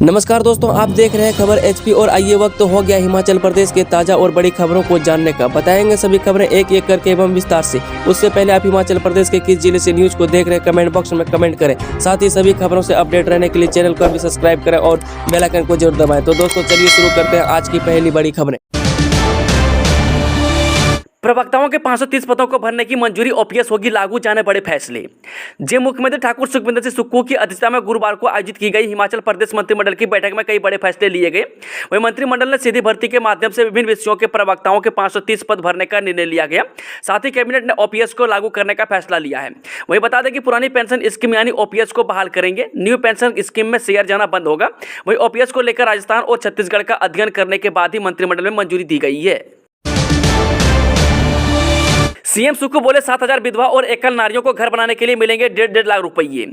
नमस्कार दोस्तों, आप देख रहे हैं खबर एचपी और आइए वक्त हो गया हिमाचल प्रदेश के ताजा और बड़ी खबरों को जानने का। बताएंगे सभी खबरें एक एक करके एवं विस्तार से। उससे पहले आप हिमाचल प्रदेश के किस जिले से न्यूज को देख रहे हैं कमेंट बॉक्स में कमेंट करें। साथ ही सभी खबरों से अपडेट रहने के लिए चैनल को भी सब्सक्राइब करें और बेल आइकन को जरूर दबाएं। तो दोस्तों चलिए शुरू करते हैं आज की पहली बड़ी खबरें। प्रवक्ताओं के 530 पदों को भरने की मंजूरी, ओपीएस होगी लागू, जाने बड़े फैसले। जे मुख्यमंत्री ठाकुर सुखविंदर सिंह सुक्खू की अध्यक्षता में गुरुवार को आयोजित की गई हिमाचल प्रदेश मंत्रिमंडल की बैठक में कई बड़े फैसले लिए गए। वहीं मंत्रिमंडल ने सीधी भर्ती के माध्यम से विभिन्न विषयों के प्रवक्ताओं के 530 पद भरने का निर्णय लिया गया। साथ ही कैबिनेट ने ओपीएस को लागू करने का फैसला लिया है। वहीं बता दें कि पुरानी पेंशन स्कीम यानी ओपीएस को बहाल करेंगे। न्यू पेंशन स्कीम में शेयर जाना बंद होगा। वहीं ओपीएस को लेकर राजस्थान और छत्तीसगढ़ का अध्ययन करने के बाद ही मंत्रिमंडल में मंजूरी दी गई है। सीएम सुक्खू बोले 7,000 विधवा और एकल नारियों को घर बनाने के लिए मिलेंगे 1.5 लाख रुपये।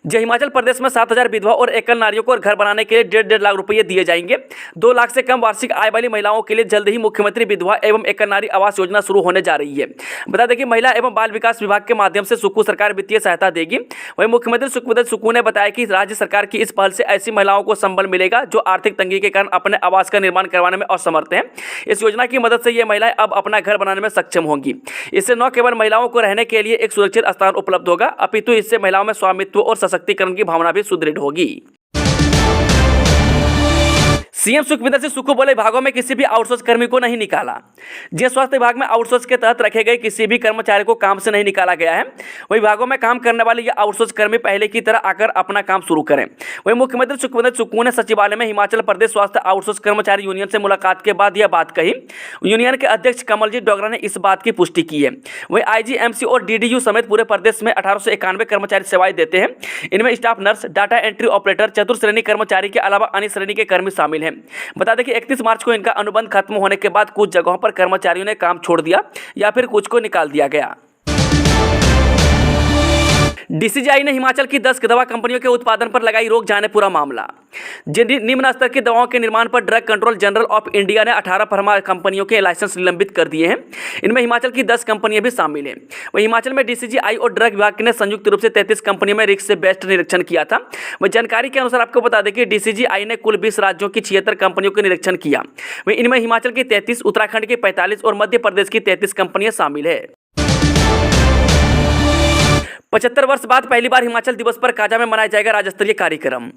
जो हिमाचल प्रदेश में 7,000 विधवा और एकल नारियों को घर बनाने के लिए 1.5 लाख रुपये दिए जाएंगे। 2 लाख से कम वार्षिक आय वाली महिलाओं के लिए जल्द ही मुख्यमंत्री विधवा एवं एकल नारी आवास योजना शुरू होने जा रही है। बता दें कि महिला एवं बाल विकास विभाग के माध्यम से सुक्खू सरकार वित्तीय सहायता देगी। वहीं मुख्यमंत्री सुखविंदर सुक्खू ने बताया कि राज्य सरकार की इस पहल से ऐसी महिलाओं को संबल मिलेगा जो आर्थिक तंगी के कारण अपने आवास का निर्माण करवाने में असमर्थ हैं। इस योजना की मदद से ये महिलाएं अब अपना घर बनाने में सक्षम होंगी। इससे न केवल महिलाओं को रहने के लिए एक सुरक्षित स्थान उपलब्ध होगा, अपितु इससे महिलाओं में स्वामित्व और सशक्तिकरण की भावना भी सुदृढ़ होगी। सीएम सुखविंदर सिंह सुक्खू बोले विभागों में किसी भी आउटसोर्स कर्मी को नहीं निकाला। जिन स्वास्थ्य विभाग में आउटसोर्स के तहत रखे गए किसी भी कर्मचारी को काम से नहीं निकाला गया है। वही विभागों में काम करने वाले ये आउटसोर्स कर्मी पहले की तरह आकर अपना काम शुरू करें। वही मुख्यमंत्री सुखविंदर सुक्खू ने सचिवालय में हिमाचल प्रदेश स्वास्थ्य आउटसोर्स कर्मचारी यूनियन से मुलाकात के बाद यह बात कही। यूनियन के अध्यक्ष कमलजीत डोगरा ने इस बात की पुष्टि की है। वही आईजीएमसी और डीडीयू समेत पूरे प्रदेश में 1891 कर्मचारी सेवाएं देते हैं। इनमें staff nurse, data entry operator, चतुर्श्रेणी कर्मचारी के अलावा अन्य श्रेणी के कर्मी शामिल हैं। बता दें कि 31 मार्च को इनका अनुबंध खत्म होने के बाद कुछ जगहों पर कर्मचारियों ने काम छोड़ दिया या फिर कुछ को निकाल दिया गया। डीसीजीआई ने हिमाचल की 10 दवा कंपनियों के उत्पादन पर लगाई रोक, जाने पूरा मामला। निम्न स्तर की दवाओं के निर्माण पर drug control general of India ने 18 फर्मा कंपनियों के लाइसेंस निलंबित कर दिए हैं। इनमें हिमाचल की 10 कंपनियां भी शामिल हैं। वहीं हिमाचल में डीसीजीआई और ड्रग विभाग ने संयुक्त रूप से 33 कंपनियों में रिस्क से बेस्ट निरीक्षण किया था। वही जानकारी के अनुसार आपको बता दें कि डीसीजीआई ने कुल 20 राज्यों की 76 कंपनियों का निरीक्षण किया। वहीं इनमें हिमाचल की 33, उत्तराखंड की 45 और मध्य प्रदेश की 33 कंपनियां शामिल है। 75 वर्ष बाद पहली बार हिमाचल दिवस पर काजा में मनाया जाएगा राज्य स्तरीय कार्यक्रम।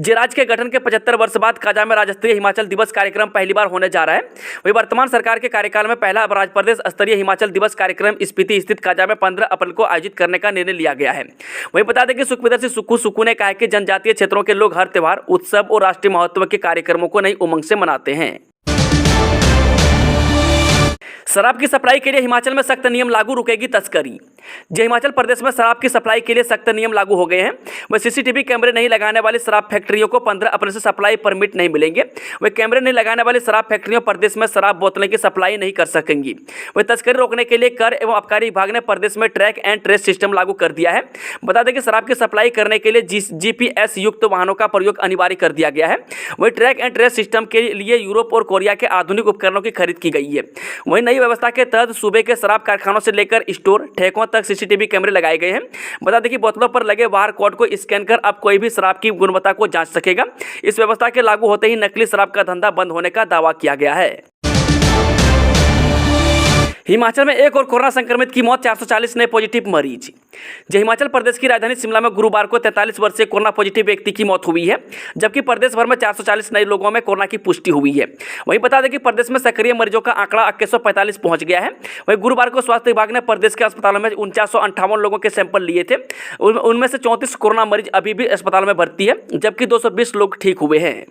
राज्य के गठन के 75 वर्ष बाद काजा में राज्य स्तरीय हिमाचल दिवस कार्यक्रम पहली बार होने जा रहा है। वही वर्तमान सरकार के कार्यकाल में पहला राज्य प्रदेश स्तरीय हिमाचल दिवस कार्यक्रम स्पीति स्थित काजा में 15 अप्रैल को आयोजित करने का निर्णय लिया गया है। वही बता दें कि सुखविंदर सिंह सुक्खू ने कहा कि जनजातीय क्षेत्रों के लोग हर त्योहार, उत्सव और राष्ट्रीय महत्व के कार्यक्रमों को नई उमंग से मनाते हैं। शराब की सप्लाई के लिए हिमाचल में सख्त नियम लागू, रुकेगी तस्करी। हिमाचल प्रदेश में शराब की सप्लाई के लिए सख्त नियम लागू हो गए हैं। वह सीसीटीवी कैमरे नहीं लगाने वाली शराब फैक्ट्रियों को 15 अप्रैल से सप्लाई परमिट नहीं मिलेंगे। वह कैमरे नहीं लगाने वाली शराब फैक्ट्रियों प्रदेश में शराब बोतलें की सप्लाई नहीं कर सकेंगी। वह तस्करी रोकने के लिए कर एवं आबकारी विभाग ने प्रदेश में ट्रैक एंड ट्रेस सिस्टम लागू कर दिया है। बता दें कि शराब की सप्लाई करने के लिए जीपीएस युक्त वाहनों का प्रयोग अनिवार्य कर दिया गया है। वही ट्रैक एंड ट्रेस सिस्टम के लिए यूरोप और कोरिया के आधुनिक उपकरणों की खरीद की गई है। वही नई व्यवस्था के तहत सूबे के शराब कारखानों से लेकर स्टोर, ठेकों तक सीसीटीवी कैमरे लगाए गए हैं। बता दें कि बोतलों पर लगे बार कोड को स्कैन कर अब कोई भी शराब की गुणवत्ता को जांच सकेगा। इस व्यवस्था के लागू होते ही नकली शराब का धंधा बंद होने का दावा किया गया है। हिमाचल में एक और कोरोना संक्रमित की मौत, 440 नए पॉजिटिव मरीज। हिमाचल प्रदेश की राजधानी शिमला में गुरुवार को 43 वर्षीय कोरोना पॉजिटिव व्यक्ति की मौत हुई है, जबकि प्रदेश भर में 440 नए लोगों में कोरोना की पुष्टि हुई है। वहीं बता दें कि प्रदेश में सक्रिय मरीजों का आंकड़ा 2145 पहुंच गया है। वहीं गुरुवार को स्वास्थ्य विभाग ने प्रदेश के अस्पतालों में 4958 लोगों के सैंपल लिए थे। उनमें से 34 कोरोना मरीज अभी भी अस्पताल में भर्ती है, जबकि 220 लोग ठीक हुए हैं।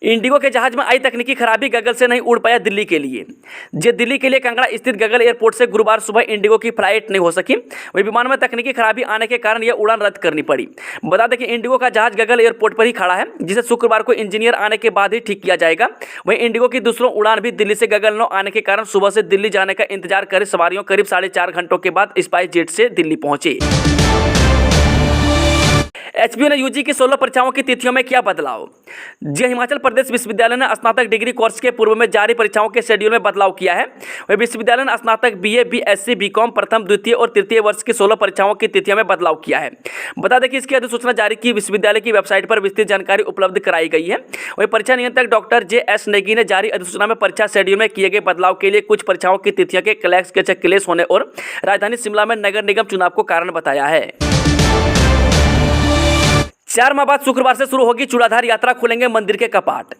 इंडिगो के जहाज में आई तकनीकी खराबी, गगल से नहीं उड़ पाया दिल्ली के लिए। दिल्ली के लिए कांगड़ा स्थित गगल एयरपोर्ट से गुरुवार सुबह इंडिगो की फ्लाइट नहीं हो सकी। वही विमान में तकनीकी खराबी आने के कारण यह उड़ान रद्द करनी पड़ी। बता दें कि इंडिगो का जहाज गगल एयरपोर्ट पर ही खड़ा है, जिसे शुक्रवार को इंजीनियर आने के बाद ही ठीक किया जाएगा। वहीं इंडिगो की दूसरों उड़ान भी दिल्ली से गगल न आने के कारण सुबह से दिल्ली जाने का इंतजार करे सवारियों करीब 4.5 घंटों के बाद स्पाइस जेट से दिल्ली पहुंचे। एचपीयू ने यूजी की 16 परीक्षाओं की तिथियों में किया बदलाव। जी, हिमाचल प्रदेश विश्वविद्यालय ने स्नातक डिग्री कोर्स के पूर्व में जारी परीक्षाओं के शेड्यूल में बदलाव किया है। वही विश्वविद्यालय ने स्नातक बीए, बीएससी, बीकॉम प्रथम, द्वितीय और तृतीय वर्ष की 16 परीक्षाओं की तिथियों में बदलाव किया है। बता दें कि इसकी अधिसूचना जारी की विश्वविद्यालय की वेबसाइट पर विस्तृत जानकारी उपलब्ध कराई गई है। वही परीक्षा नियंत्रक डॉक्टर JS नेगी ने जारी अधिसूचना में परीक्षा शेड्यूल में किए गए बदलाव के लिए कुछ परीक्षाओं की तिथियों के क्लैश होने और राजधानी शिमला में नगर निगम चुनाव को कारण बताया है। 4 माह बाद शुक्रवार से शुरू होगी चूड़ाधार यात्रा, खुलेंगे मंदिर के कपाट।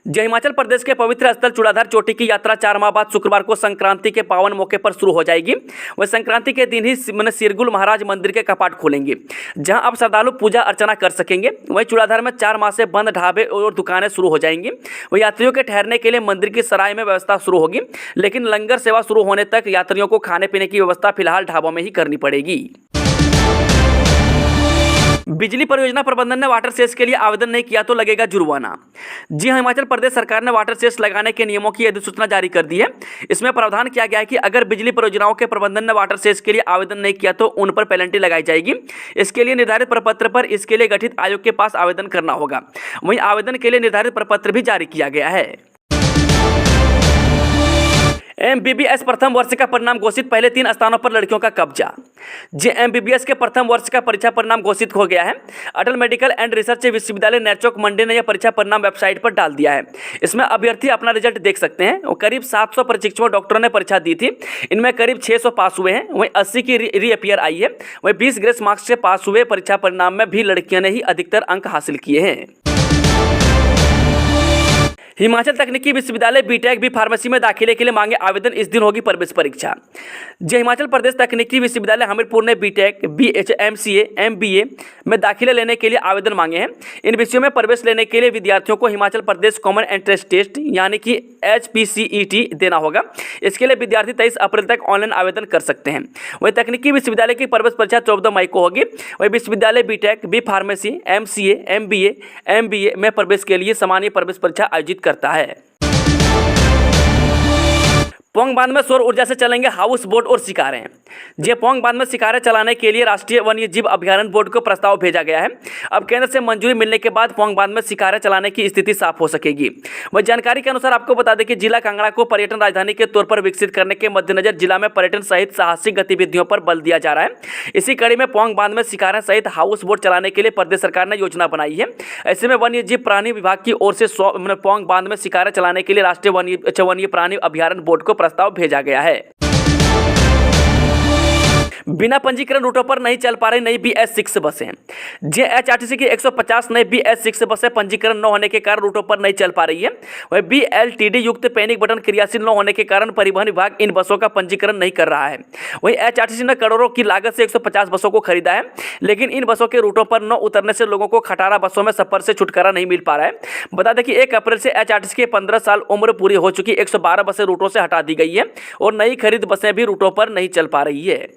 जय हिमाचल प्रदेश के पवित्र स्थल चूड़ाधार चोटी की यात्रा 4 माह बाद शुक्रवार को संक्रांति के पावन मौके पर शुरू हो जाएगी। वह संक्रांति के दिन ही सिरगुल महाराज मंदिर के कपाट खुलेंगे, जहां अब श्रद्धालु पूजा अर्चना कर सकेंगे। वहीं चूड़ाधार में 4 माह से बंद ढाबे और दुकानें शुरू हो जाएंगी। वह यात्रियों के ठहरने के लिए मंदिर की सराय में व्यवस्था शुरू होगी, लेकिन लंगर सेवा शुरू होने तक यात्रियों को खाने पीने की व्यवस्था फिलहाल ढाबों में ही करनी पड़ेगी। बिजली परियोजना प्रबंधन ने वाटर सेस के लिए आवेदन नहीं किया तो लगेगा जुर्माना। जी हां, हिमाचल प्रदेश सरकार ने वाटर सेस लगाने के नियमों की अधिसूचना जारी कर दी है। इसमें प्रावधान किया गया है कि अगर बिजली परियोजनाओं के प्रबंधन ने वाटर सेस के लिए आवेदन नहीं किया तो उन पर पेनल्टी लगाई जाएगी। इसके लिए निर्धारित प्रपत्र पर इसके लिए गठित आयोग के पास आवेदन करना होगा। वहीं आवेदन के लिए निर्धारित प्रपत्र भी जारी किया गया है। MBBS प्रथम वर्ष का परिणाम घोषित, पहले 3 स्थानों पर लड़कियों का कब्जा। जी, MBBS के प्रथम वर्ष का परीक्षा परिणाम घोषित हो गया है। अटल मेडिकल एंड रिसर्च विश्वविद्यालय नेरचौक मंडी ने यह परीक्षा परिणाम वेबसाइट पर डाल दिया है। इसमें अभ्यर्थी अपना रिजल्ट देख सकते हैं। और करीब 700 प्रशिक्षुओं डॉक्टरों ने परीक्षा दी थी। इनमें करीब 600 पास हुए हैं। वहीं 80 की रीअपियर आई है। वहीं 20 ग्रेस मार्क्स से पास हुए। परीक्षा परिणाम में भी लड़कियों ने ही अधिकतर अंक हासिल किए हैं। हिमाचल तकनीकी विश्वविद्यालय बीटेक बी फार्मेसी में दाखिले के लिए मांगे आवेदन, इस दिन होगी प्रवेश परीक्षा। जय हिमाचल प्रदेश तकनीकी विश्वविद्यालय हमीरपुर ने बीटेक, BH, MCA, MBA में दाखिले लेने के लिए आवेदन मांगे हैं। इन विषयों में प्रवेश लेने के लिए विद्यार्थियों को Himachal Pradesh common entrance test यानी कि HPCET देना होगा। इसके लिए विद्यार्थी 23 अप्रैल तक ऑनलाइन आवेदन कर सकते हैं। वही तकनीकी विश्वविद्यालय की प्रवेश परीक्षा 14 मई को होगी। वही विश्वविद्यालय BTech, B pharmacy, MCA, MBA, MBA में प्रवेश के लिए सामान्य प्रवेश परीक्षा आयोजित करता है। पोंग बांध में सौर ऊर्जा से चलेंगे हाउस बोट और शिकारें। जे पोंग बांध में शिकारें चलाने के लिए राष्ट्रीय वन्य जीव अभ्यारण्य बोर्ड को प्रस्ताव भेजा गया है। अब केंद्र से मंजूरी मिलने के बाद पोंग बांध में शिकारें चलाने की स्थिति साफ हो सकेगी। वह जानकारी के अनुसार आपको बता दें कि जिला कांगड़ा को पर्यटन राजधानी के तौर पर विकसित करने के मद्देनजर जिला में पर्यटन सहित साहसिक गतिविधियों पर बल दिया जा रहा है। इसी कड़ी में पोंग बांध में शिकारें सहित हाउस बोट चलाने के लिए प्रदेश सरकार ने योजना बनाई है। ऐसे में वन्य जीव प्राणी विभाग की ओर से पोंग बांध में शिकारें चलाने के लिए राष्ट्रीय वन्य प्राणी अभ्यारण्य बोर्ड को प्रस्ताव भेजा गया है। बिना पंजीकरण रूटों पर नहीं चल पा रही नई BS6 बसें। JHRTC की 150 नई BS6 बसें पंजीकरण न होने के कारण रूटों पर नहीं चल पा रही है। वही BLTD युक्त पैनिक बटन क्रियाशील न होने के कारण परिवहन विभाग इन बसों का पंजीकरण नहीं कर रहा है। वही HRTC ने करोड़ों की लागत से 150 बसों को खरीदा है, लेकिन इन बसों के रूटों पर न उतरने से लोगों को खटारा बसों में सफर से छुटकारा नहीं मिल पा रहा है। बता दें कि 1 अप्रैल से HRTC के 15 साल उम्र पूरी हो चुकी 112 बसें रूटों से हटा दी गई है और नई खरीद बसें भी रूटों पर नहीं चल पा रही है।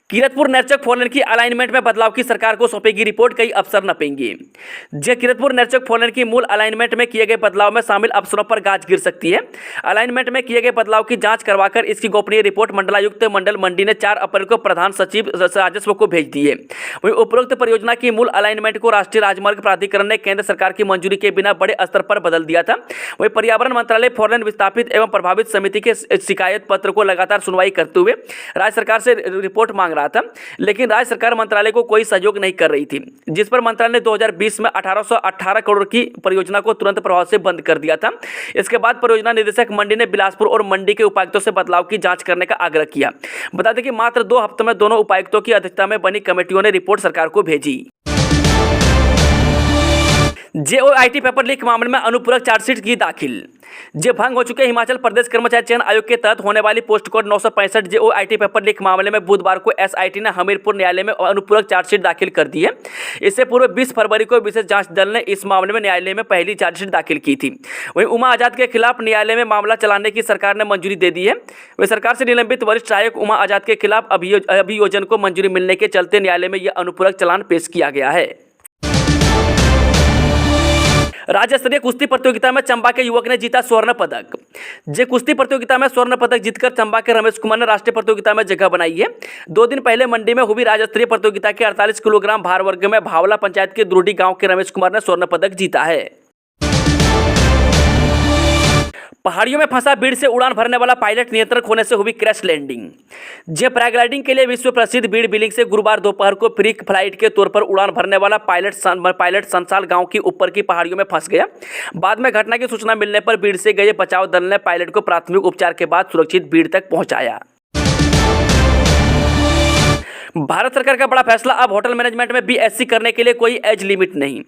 कीरतपुर नेरचौक फोरलेन की अलाइनमेंट में बदलाव की सरकार को सौंपेगी रिपोर्ट, कई अफसर नपेंगे। कीरतपुर नेरचौक फोरलेन की मूल अलाइनमेंट में किए गए बदलाव में शामिल अफसरों पर गाज गिर सकती है। अलाइनमेंट में किए गए बदलाव की जांच करवाकर इसकी गोपनीय रिपोर्ट मंडलायुक्त मंडल मंडी ने 4 अप्रैल को प्रधान सचिव राजस्व को भेज दी है। वहीं उपरोक्त परियोजना की मूल अलाइनमेंट को राष्ट्रीय राजमार्ग प्राधिकरण ने केंद्र सरकार की मंजूरी के बिना बड़े स्तर पर बदल दिया था। वहीं पर्यावरण मंत्रालय फोरलेन विस्थापित एवं प्रभावित समिति के शिकायत पत्र को लगातार सुनवाई करते हुए राज्य सरकार से रिपोर्ट मांग रहा था, लेकिन राज्य सरकार मंत्रालय को कोई सहयोग नहीं कर रही थी, जिस पर मंत्रालय ने 2020 में 1818 करोड़ की परियोजना को तुरंत प्रभाव से बंद कर दिया था। इसके बाद परियोजना निदेशक मंडी ने बिलासपुर और मंडी के उपायुक्तों से बदलाव की जांच करने का आग्रह किया। बता दें कि मात्र 2 हफ्तों में दोनों उपायुक्तों की अध्यक्षता में बनी कमेटियों ने रिपोर्ट सरकार को भेजी। JOIT पेपर लीक मामले में अनुपूरक चार्जशीट की दाखिल। भंग हो चुके हिमाचल प्रदेश कर्मचारी चयन आयोग के तहत होने वाली post code 965 JOIT paper leak मामले में बुधवार को SIT ने हमीरपुर न्यायालय में अनुपूरक चार्जशीट दाखिल कर दी है। इससे पूर्व 20 फरवरी को विशेष जांच दल ने इस मामले में न्यायालय में पहली चार्जशीट दाखिल की थी। वहीं उमा आजाद के खिलाफ न्यायालय में मामला चलाने की सरकार ने मंजूरी दे दी है। वही सरकार से निलंबित वरिष्ठ सहायक उमा आजाद के खिलाफ अभियोजन को मंजूरी मिलने के चलते न्यायालय में यह अनुपूरक चालान पेश किया गया है। राज्य स्तरीय कुश्ती प्रतियोगिता में चंबा के युवक ने जीता स्वर्ण पदक। जे कुश्ती प्रतियोगिता में स्वर्ण पदक जीतकर चंबा के रमेश कुमार ने राष्ट्रीय प्रतियोगिता में जगह बनाई है। 2 दिन पहले मंडी में हुई राज्य स्तरीय प्रतियोगिता के 48 किलोग्राम भार वर्ग में भावला पंचायत के द्रुडी गांव के रमेश कुमार ने स्वर्ण पदक जीता है। पहाड़ियों में फंसा बीड़ से उड़ान भरने वाला पायलट नियंत्रण खोने से हुई क्रैश लैंडिंग। जे पैराग्लाइडिंग के लिए विश्व प्रसिद्ध बीड़ बिलिंग से गुरुवार दोपहर को फ्री फ्लाइट के तौर पर उड़ान भरने वाला पायलट संसाल गांव की ऊपर की पहाड़ियों में फंस गया। बाद में घटना की सूचना मिलने पर बीड़ से गए बचाव दल ने पायलट को प्राथमिक उपचार के बाद सुरक्षित बीड़ तक पहुंचाया। भारत सरकार का बड़ा फैसला, अब होटल मैनेजमेंट में बीएससी करने के लिए कोई एज लिमिट नहीं।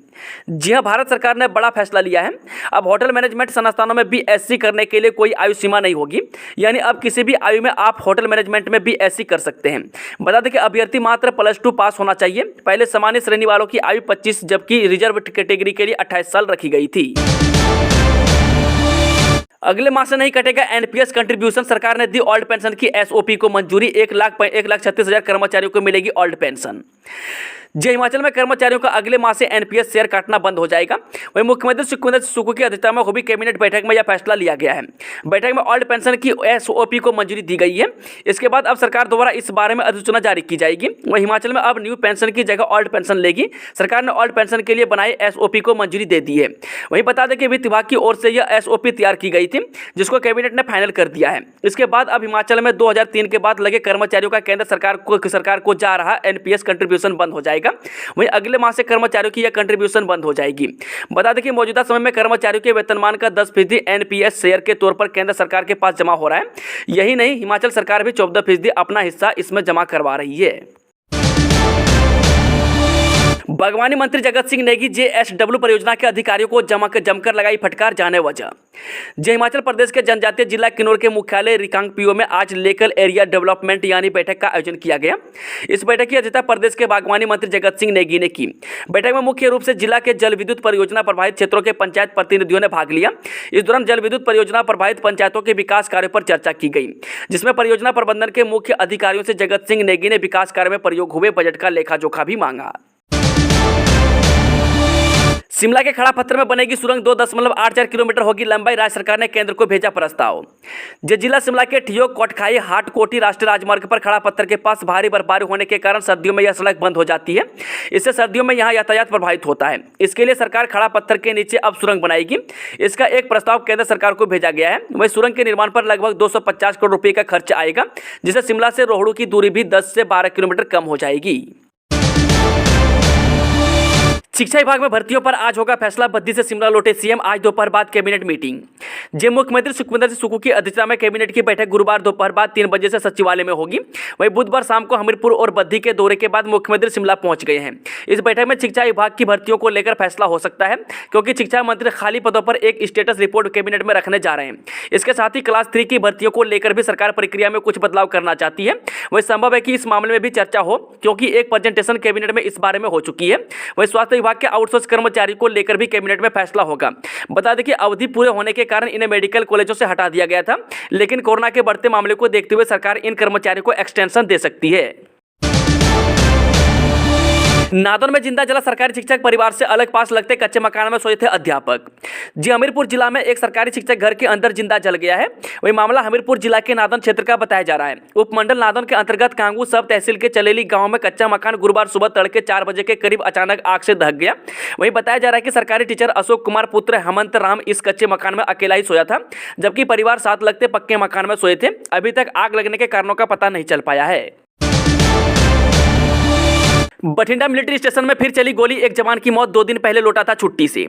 जी हां, भारत सरकार ने बड़ा फैसला लिया है। अब होटल मैनेजमेंट संस्थानों में बीएससी करने के लिए कोई आयु सीमा नहीं होगी, यानी अब किसी भी आयु में आप होटल मैनेजमेंट में बीएससी कर सकते हैं। बता दें कि अभ्यर्थी मात्र +2 पास होना चाहिए। पहले सामान्य श्रेणी वालों की आयु 25 जबकि रिजर्व कैटेगरी के लिए 28 साल रखी गई थी। अगले माह से नहीं कटेगा एनपीएस कंट्रीब्यूशन, सरकार ने दी ओल्ड पेंशन की एसओपी को मंजूरी। 1,36,000 कर्मचारियों को मिलेगी ओल्ड पेंशन। जे हिमाचल में कर्मचारियों का अगले माह से एनपीएस शेयर काटना बंद हो जाएगा। वहीं मुख्यमंत्री सुखविंदर सुक्खू की अध्यक्षता में हुई कैबिनेट बैठक में यह फैसला लिया गया है। बैठक में ओल्ड पेंशन की एसओपी को मंजूरी दी गई है। इसके बाद अब सरकार द्वारा इस बारे में अधिसूचना जारी की जाएगी। वहीं हिमाचल में अब न्यू पेंशन की जगह ओल्ड पेंशन लेगी। सरकार ने ओल्ड पेंशन के लिए बनाए एसओपी को मंजूरी दे दी है। वहीं बता दें कि वित्त विभाग की ओर से यह एसओपी तैयार की गई थी, जिसको कैबिनेट ने फाइनल कर दिया है। इसके बाद अब हिमाचल में 2003 के बाद लगे कर्मचारियों का केंद्र सरकार को जा रहा एनपीएस कंट्रीब्यूशन बंद हो जाएगा। वहीं अगले माह से कर्मचारियों की यह कंट्रीब्यूशन बंद हो जाएगी। बता दें कि मौजूदा समय में कर्मचारियों के वेतनमान का 10% एनपीएस शेयर के तौर पर केंद्र सरकार के पास जमा हो रहा है। यही नहीं, हिमाचल सरकार भी 14% अपना हिस्सा इसमें जमा करवा रही है। बागवानी मंत्री जगत सिंह नेगी जेएसडब्ल्यू परियोजना के अधिकारियों को जमकर लगाई फटकार, जाने वजह। जे हिमाचल प्रदेश के जनजातीय जिला किन्नौर के मुख्यालय रिकांगपिओ में आज लोकल एरिया डेवलपमेंट यानी बैठक का आयोजन किया गया। इस बैठक की अध्यक्षता प्रदेश के बागवानी मंत्री जगत सिंह नेगी ने की। बैठक में मुख्य रूप से जिला के जल विद्युत परियोजना प्रभावित क्षेत्रों के पंचायत प्रतिनिधियों ने भाग लिया। इस दौरान जल विद्युत परियोजना प्रभावित पंचायतों के विकास कार्यों पर चर्चा की गई, जिसमें परियोजना प्रबंधन के मुख्य अधिकारियों से जगत सिंह नेगी ने विकास कार्य में प्रयोग हुए बजट का लेखा जोखा भी मांगा। शिमला के खड़ा पत्थर में बनेगी सुरंग, 2.84 किलोमीटर होगी लंबाई। राज्य सरकार ने केंद्र को भेजा प्रस्ताव। जिला शिमला के ठियोग कोटखाई हाट कोटी राष्ट्रीय राजमार्ग पर खड़ा पत्थर के पास भारी बर्फबारी होने के कारण सर्दियों में यह सड़क बंद हो जाती है। इससे सर्दियों में यहां यातायात प्रभावित होता है। इसके लिए सरकार खड़ा पत्थर के नीचे अब सुरंग बनाएगी। इसका एक प्रस्ताव केंद्र सरकार को भेजा गया है। वही सुरंग के निर्माण पर लगभग 250 करोड़ रुपये का खर्च आएगा, जिससे शिमला से रोहड़ू की दूरी भी 10 से 12 किलोमीटर कम हो जाएगी। शिक्षा विभाग में भर्तियों पर आज होगा फैसला, बद्दी से शिमला लौटे सीएम। आज दोपहर बाद कैबिनेट मीटिंग। जे मुख्यमंत्री सुखविंदर सुक्खू की अध्यक्षता में कैबिनेट की बैठक गुरुवार दोपहर बाद 3 बजे से सचिवालय में होगी। वहीं बुधवार शाम को हमीरपुर और बद्दी के दौरे के बाद मुख्यमंत्री शिमला पहुंच गए हैं। इस बैठक में शिक्षा विभाग की भर्तियों को लेकर फैसला हो सकता है, क्योंकि शिक्षा मंत्री खाली पदों पर एक स्टेटस रिपोर्ट कैबिनेट में रखने जा रहे हैं। इसके साथ ही क्लास 3 की भर्तियों को लेकर भी सरकार प्रक्रिया में कुछ बदलाव करना चाहती है। वही संभव है कि इस मामले में भी चर्चा हो, क्योंकि एक प्रेजेंटेशन कैबिनेट में इस बारे में हो चुकी है। वही स्वास्थ्य विभाग के आउटसोर्स कर्मचारी को लेकर भी कैबिनेट में फैसला होगा। बता दें कि अवधि पूरे होने के कारण इन्हें मेडिकल कॉलेजों से हटा दिया गया था, लेकिन कोरोना के बढ़ते मामले को देखते हुए सरकार इन कर्मचारियों को एक्सटेंशन दे सकती है। नादौन में जिंदा जला सरकारी शिक्षक, परिवार से अलग पास लगते कच्चे मकान में सोए थे अध्यापक। जी हमीरपुर जिला में एक सरकारी शिक्षक घर के अंदर जिंदा जल गया है। वही मामला हमीरपुर जिला के नादौन क्षेत्र का बताया जा रहा है। उपमंडल नादौन के अंतर्गत कांगू सब तहसील के चलेली गांव में कच्चा मकान गुरुवार सुबह तड़के 4 बजे के करीब अचानक आग से दहक गया। वही बताया जा रहा है कि सरकारी टीचर अशोक कुमार पुत्र हेमंत राम इस कच्चे मकान में अकेला ही सोया था, जबकि परिवार साथ लगते पक्के मकान में सोए थे। अभी तक आग लगने के कारणों का पता नहीं चल पाया है। बठिंडा मिलिट्री स्टेशन में फिर चली गोली, एक जवान की मौत। 2 दिन पहले लौटा था छुट्टी से।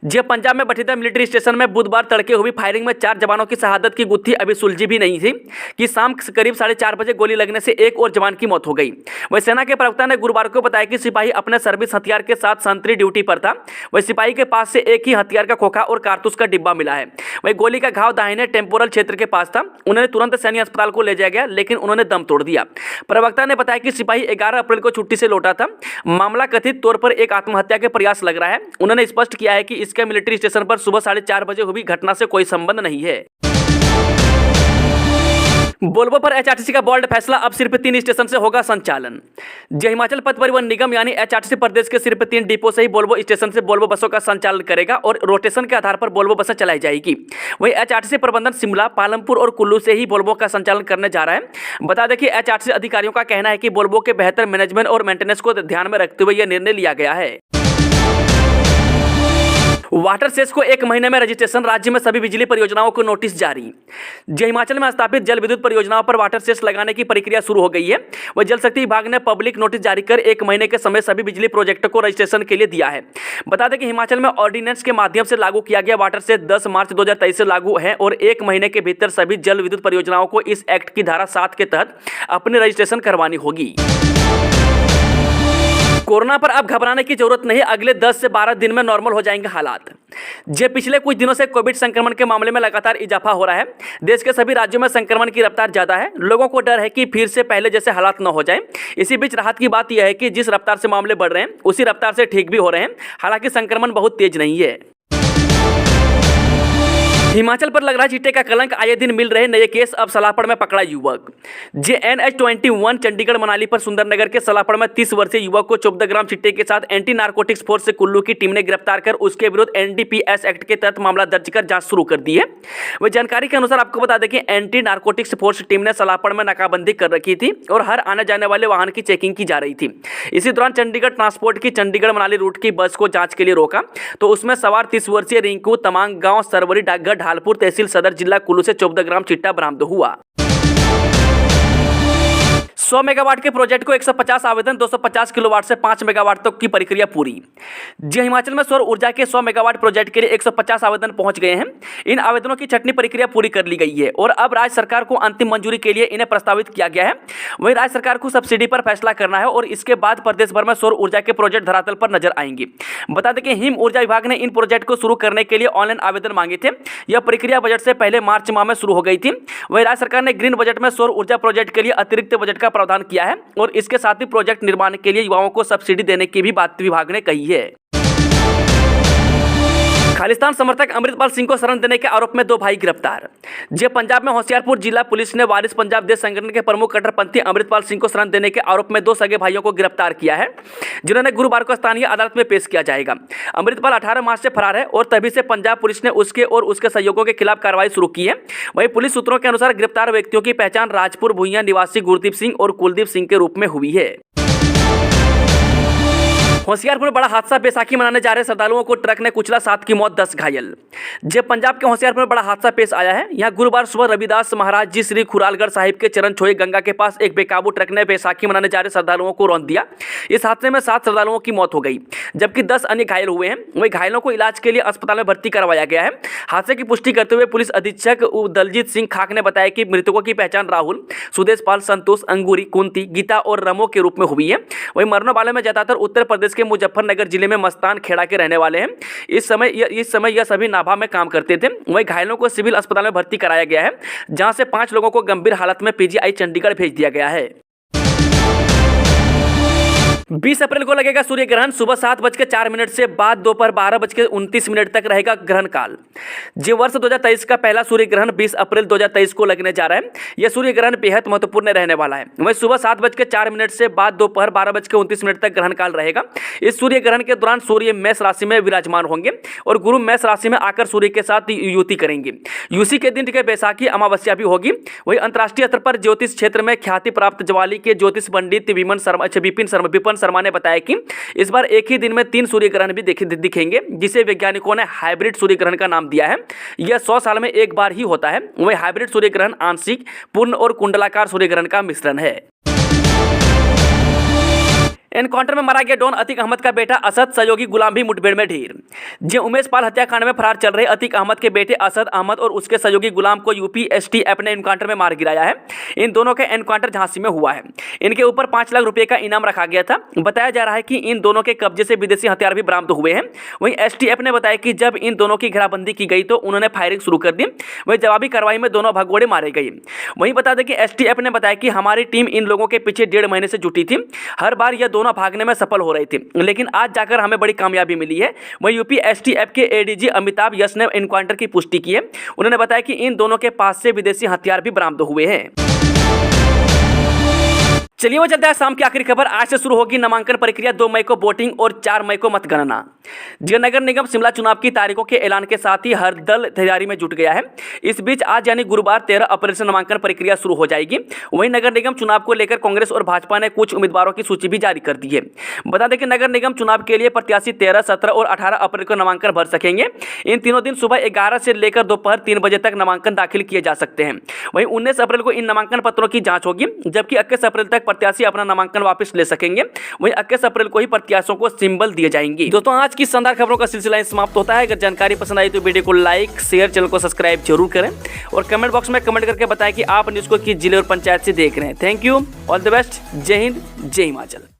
जी पंजाब में बठिंडा मिलिट्री स्टेशन में बुधवार तड़के हुई फायरिंग में 4 जवानों की शहादत की गुत्थी अभी सुलझी भी नहीं थी कि शाम करीब 4:30 बजे गोली लगने से एक और जवान की मौत हो गई। वही सेना के प्रवक्ता ने गुरुवार को बताया कि सिपाही अपने सर्विस हथियार के साथ संतरी ड्यूटी पर था। वही सिपाही के पास से एक ही हथियार का खोखा और कारतूस का डिब्बा मिला है। वही गोली का घाव दाहिने टेम्पोरल क्षेत्र के पास था। उन्हें तुरंत सैन्य अस्पताल को ले जाया गया, लेकिन उन्होंने दम तोड़ दिया। प्रवक्ता ने बताया कि सिपाही 11 अप्रैल को छुट्टी से लौटा था। मामला कथित तौर पर एक आत्महत्या के प्रयास लग रहा है। उन्होंने स्पष्ट किया है कि इसके मिलिट्री स्टेशन पर सुबह 4:30 बजे हुई घटना से कोई संबंध नहीं है। वोल्वो पर एचआरटीसी का बोल्ड फैसला, अब सिर्फ 3 स्टेशन से होगा संचालन। जय हिमाचल पथ परिवहन निगम यानी एचआरटीसी प्रदेश के सिर्फ 3 डिपो से ही वोल्वो स्टेशन से वोल्वो बसों का संचालन करेगा और रोटेशन के आधार पर वोल्वो बसें चलाई जाएगी। वहीं एचआरटीसी प्रबंधन शिमला, पालमपुर और कुल्लू से ही वोल्वो का संचालन करने जा रहा है। बता दें कि एचआरटीसी अधिकारियों का कहना है कि वोल्वो के बेहतर मैनेजमेंट और मेंटेनेंस को ध्यान में रखते हुए यह निर्णय लिया गया है। वाटर सेस को 1 महीने में रजिस्ट्रेशन, राज्य में सभी बिजली परियोजनाओं को नोटिस जारी। जय हिमाचल में स्थापित जल विद्युत परियोजनाओं पर वाटर सेस लगाने की प्रक्रिया शुरू हो गई है। वह जल शक्ति विभाग ने पब्लिक नोटिस जारी कर 1 महीने के समय सभी बिजली प्रोजेक्टों को रजिस्ट्रेशन के लिए दिया है। बता दें कि हिमाचल में ऑर्डिनेंस के माध्यम से लागू किया गया वाटर सेस 10 मार्च 2023 से लागू है और 1 महीने के भीतर सभी जल विद्युत परियोजनाओं को इस एक्ट की धारा 7 के तहत अपनी रजिस्ट्रेशन करवानी होगी। कोरोना पर अब घबराने की जरूरत नहीं, अगले 10 से 12 दिन में नॉर्मल हो जाएंगे हालात। जे पिछले कुछ दिनों से कोविड संक्रमण के मामले में लगातार इजाफा हो रहा है। देश के सभी राज्यों में संक्रमण की रफ्तार ज्यादा है। लोगों को डर है कि फिर से पहले जैसे हालात न हो जाएं। इसी बीच राहत की बात यह है कि जिस रफ्तार से मामले बढ़ रहे हैं उसी रफ्तार से ठीक भी हो रहे हैं। हालांकि संक्रमण बहुत तेज नहीं है। हिमाचल पर लग रहा है चिट्टे का कलंक, आए दिन मिल रहे नए केस, अब सलापड़ में पकड़ा युवक। JNH21 चंडीगढ़ मनाली पर सुंदरनगर के सलापड़ में 30 वर्षीय युवक को 14 ग्राम चिट्टे के साथ एंटी नारकोटिक्स फोर्स से कुल्लू की टीम ने गिरफ्तार कर उसके विरुद्ध NDPS एक्ट के तहत मामला दर्ज कर जांच शुरू कर दी है। वह जानकारी के अनुसार आपको बता दें कि एंटी नारकोटिक्स फोर्स टीम ने सलापड़ में नाकाबंदी कर रखी थी और हर आने जाने वाले वाहन की चेकिंग की जा रही थी। इसी दौरान चंडीगढ़ ट्रांसपोर्ट की चंडीगढ़ मनाली रूट की बस को जांच के लिए रोका तो उसमें सवार 30 वर्षीय रिंकू तमांग गांव सरवरी डाकघर ढालपुर तहसील सदर जिला कुल्लू से 14 ग्राम चिट्टा बरामद हुआ। 100 मेगावाट के प्रोजेक्ट को 150 आवेदन, 250 किलोवाट से 5 मेगावाट तक की प्रक्रिया पूरी। जी हिमाचल में सौर ऊर्जा के 100 मेगावाट प्रोजेक्ट के लिए 150 आवेदन पहुंच गए हैं। इन आवेदनों की छटनी प्रक्रिया पूरी कर ली गई है और अब राज्य सरकार को अंतिम मंजूरी के लिए इन्हें प्रस्तावित किया गया है। वहीं राज्य सरकार को सब्सिडी पर फैसला करना है और इसके बाद प्रदेश भर में सौर ऊर्जा के प्रोजेक्ट धरातल पर नजर आएंगे। बता दें कि हिम ऊर्जा विभाग ने इन प्रोजेक्ट को शुरू करने के लिए ऑनलाइन आवेदन मांगे थे। यह प्रक्रिया बजट से पहले मार्च माह में शुरू हो गई थी। वहीं राज्य सरकार ने ग्रीन बजट में सौर ऊर्जा प्रोजेक्ट के लिए अतिरिक्त बजट का प्रावधान किया है और इसके साथ ही प्रोजेक्ट निर्माण के लिए युवाओं को सब्सिडी देने की भी बात विभाग ने कही है। खालिस्तान समर्थक अमृतपाल सिंह को शरण देने के आरोप में 2 भाई गिरफ्तार। जे पंजाब में होशियारपुर जिला पुलिस ने वारिस पंजाब देश संगठन के प्रमुख कट्टरपंथी अमृतपाल सिंह को शरण देने के आरोप में 2 सगे भाइयों को गिरफ्तार किया है, जिन्होंने गुरुवार को स्थानीय अदालत में पेश किया जाएगा। अमृतपाल 18 मार्च से फरार है और तभी से पंजाब पुलिस ने उसके और उसके सहयोगियों के खिलाफ कार्रवाई शुरू की है। वहीं पुलिस सूत्रों के अनुसार गिरफ्तार व्यक्तियों की पहचान राजपुर भुइयां निवासी गुरदीप सिंह और कुलदीप सिंह के रूप में हुई है। होशियारपुर में बड़ा हादसा, बैसाखी मनाने जा रहे श्रद्धालुओं को ट्रक ने कुचला, 7 की मौत, 10 घायल। जब पंजाब के होशियारपुर में बड़ा हादसा पेश आया है। यहाँ गुरुवार सुबह रविदास महाराज जी श्री खुरालगढ़ साहिब के चरण छोए गंगा के पास एक बेकाबू ट्रक ने बैसाखी मनाने जा रहे श्रद्धालुओं को रौंद दिया। इस हादसे में 7 श्रद्धालुओं की मौत हो गई जबकि 10 अन्य घायल हुए हैं। वहीं घायलों को इलाज के लिए अस्पताल में भर्ती करवाया गया है। हादसे की पुष्टि करते हुए पुलिस अधीक्षक दलजीत सिंह खाक ने बताया कि मृतकों की पहचान राहुल, सुदेश पाल, संतोष, अंगूरी, कुंती, गीता और रमो के रूप में हुई है। वहीं मरने वाले में ज्यादातर उत्तर प्रदेश के मुजफ्फरनगर जिले में मस्तान खेड़ा के रहने वाले हैं। इस समय यह सभी नाभा में काम करते थे। वहीं घायलों को सिविल अस्पताल में भर्ती कराया गया है, जहां से 5 लोगों को गंभीर हालत में PGI चंडीगढ़ भेज दिया गया है। 20 अप्रैल को लगेगा सूर्य ग्रहण, सुबह 7:04 से बाद दोपहर 12:29 तक रहेगा ग्रहण काल। जो वर्ष 2023 का पहला सूर्य ग्रहण 20 अप्रैल 2023 को लगने जा रहा है। यह सूर्य ग्रहण बेहद महत्वपूर्ण रहने वाला है। वहीं सुबह 7:04 से बाद दोपहर 12:29 तक ग्रहण काल रहेगा। इस सूर्य ग्रहण के दौरान सूर्य मेष राशि में विराजमान होंगे और गुरु मेष राशि में आकर सूर्य के साथ युति करेंगे। युति के दिन के बैसाखी अमावस्या भी होगी। वही अंतर्राष्ट्रीय स्तर पर ज्योतिष क्षेत्र में ख्याति प्राप्त ज्वाली के ज्योतिष पंडित विपिन शर्मा ने बताया कि इस बार एक ही दिन में 3 सूर्य ग्रहण भी दिखेंगे, जिसे वैज्ञानिकों ने हाइब्रिड सूर्य ग्रहण का नाम दिया है। यह 100 साल में एक बार ही होता है। वही हाइब्रिड सूर्य ग्रहण आंशिक, पूर्ण और कुंडलाकार सूर्य ग्रहण का मिश्रण है। एनकाउंटर में मारा गया डॉन अतीक अहमद का बेटा असद, सहयोगी गुलाम भी मुठभेड़ में ढेर। जे उमेश पाल हत्याकांड में फरार चल रहे अतीक अहमद के बेटे असद अहमद और उसके सहयोगी गुलाम को यूपी STF ने एनकाउंटर में मार गिराया है। इन दोनों का एनकाउंटर झांसी में हुआ है। इनके ऊपर 5 लाख रुपए का इनाम रखा गया था। बताया जा रहा है कि इन दोनों के कब्जे से विदेशी हथियार भी बरामद हुए हैं। वहीं STF ने बताया कि जब इन दोनों की घेराबंदी की गई तो उन्होंने फायरिंग शुरू कर दी। वहीं जवाबी कार्रवाई में दोनों भगोड़े मारे गए। वहीं बता दें कि STF ने बताया कि हमारी टीम इन लोगों के पीछे 1.5 महीने से जुटी थी। हर बार यह दोनों दोनों भागने में सफल हो रहे थे, लेकिन आज जाकर हमें बड़ी कामयाबी मिली है। वहीं यूपी एसटीएफ के एडीजी अमिताभ यश ने एनकाउंटर की पुष्टि की है। उन्होंने बताया कि इन दोनों के पास से विदेशी हथियार भी बरामद हुए हैं। चलिए वो चलता है शाम की आखिरी खबर। आज से शुरू होगी नामांकन प्रक्रिया। 2 मई को वोटिंग और 4 मई को मतगणना। नगर निगम शिमला चुनाव की तारीखों के ऐलान के साथ ही हर दल तैयारी में जुट गया है। इस बीच आज यानी गुरुवार 13 अप्रैल से नामांकन प्रक्रिया शुरू हो जाएगी। वहीं नगर निगम चुनाव को लेकर कांग्रेस और भाजपा ने कुछ उम्मीदवारों की सूची भी जारी कर दी है। बता दें कि नगर निगम चुनाव के लिए प्रत्याशी 13, 17 और 18 अप्रैल को नामांकन भर सकेंगे। इन तीनों दिन सुबह 11 से लेकर दोपहर 3 बजे तक नामांकन दाखिल किए जा सकते हैं। वहीं 19 अप्रैल को इन नामांकन पत्रों की जांच होगी, जबकि 21 अप्रैल तक प्रत्याशी अपना नामांकन वापस ले सकेंगे। वहीं 21 अप्रैल को ही प्रत्याशियों को सिंबल दिए जाएंगे। दोस्तों आज की शानदार खबरों का सिलसिला समाप्त होता है। अगर जानकारी पसंद आई तो वीडियो को लाइक, शेयर, चैनल को सब्सक्राइब जरूर करें और कमेंट बॉक्स में कमेंट करके बताएं कि आप न्यूज़ को किस जिले और पंचायत से देख रहे हैं। Thank you, all the best. जय हिंद, जय हिमाचल।